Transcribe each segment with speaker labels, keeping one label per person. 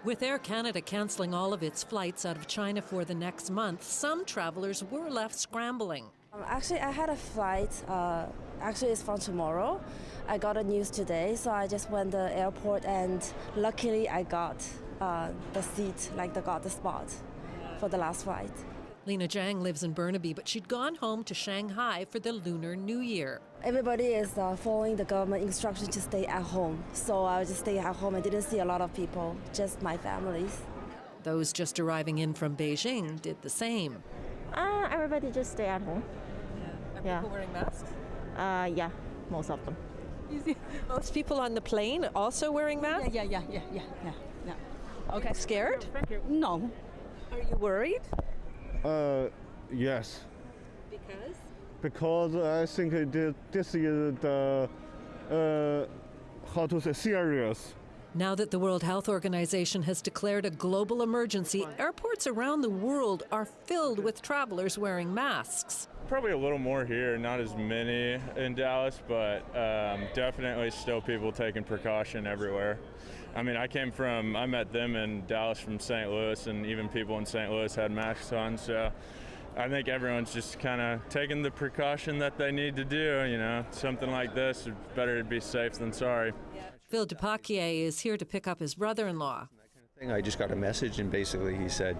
Speaker 1: With Air Canada cancelling all of its flights out of China for the next month, some travelers were left scrambling.
Speaker 2: Actually, I had a flight. Actually, it's from tomorrow. I got the news today, so I just went to the airport, and luckily I got the seat, got the spot for the last flight.
Speaker 1: Lena Zhang lives in Burnaby, but she'd gone home to Shanghai for the Lunar New Year.
Speaker 2: Everybody is following the government instructions to stay at home, so I just stayed at home. I didn't see a lot of people, just my families.
Speaker 1: Those just arriving in from Beijing did the same.
Speaker 3: Everybody just stay at home.
Speaker 1: Yeah. Are people wearing masks?
Speaker 3: Yeah, most of them.
Speaker 1: Most people on the plane also wearing masks?
Speaker 4: Yeah.
Speaker 1: Okay. Scared?
Speaker 4: No.
Speaker 1: Are you worried?
Speaker 5: Yes.
Speaker 1: Because?
Speaker 5: Because I think this is the, serious.
Speaker 1: Now that the World Health Organization has declared a global emergency, airports around the world are filled with travelers wearing masks.
Speaker 6: Probably a little more here, not as many in Dallas, but definitely still people taking precaution everywhere. I mean, I met them in Dallas from St. Louis, and even people in St. Louis had masks on, so I think everyone's just kind of taking the precaution that they need to do, Something like this, it's better to be safe than sorry.
Speaker 1: Phil Dupaquier is here to pick up his brother-in-law.
Speaker 7: I just got a message, and basically he said,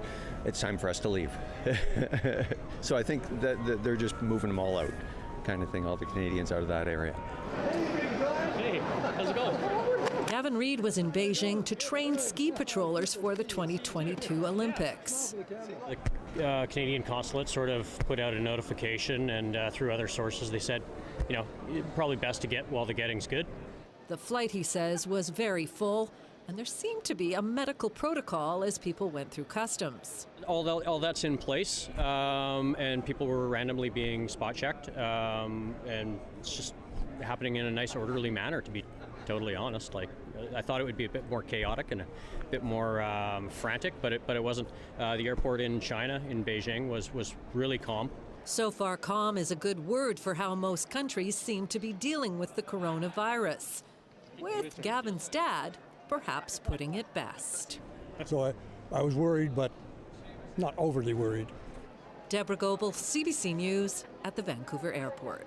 Speaker 7: it's time for us to leave. So I think that they're just moving them all out, kind of thing, all the Canadians out of that area.
Speaker 8: Hey, how's it going?
Speaker 1: Gavin Reed was in Beijing to train ski patrollers for the 2022 Olympics.
Speaker 8: The Canadian consulate sort of put out a notification, and through other sources they said, probably best to get while the getting's good.
Speaker 1: The flight, he says, was very full, and there seemed to be a medical protocol as people went through customs.
Speaker 8: All that's in place, and people were randomly being spot checked, and it's just happening in a nice, orderly manner, to be totally honest. I thought it would be a bit more chaotic and a bit more frantic, but it wasn't. The airport in China, in Beijing, was really calm.
Speaker 1: So far, calm is a good word for how most countries seem to be dealing with the coronavirus, with Gavin's dad perhaps putting it best.
Speaker 9: So I was worried, but not overly worried.
Speaker 1: Deborah Goebel, CBC News at the Vancouver airport.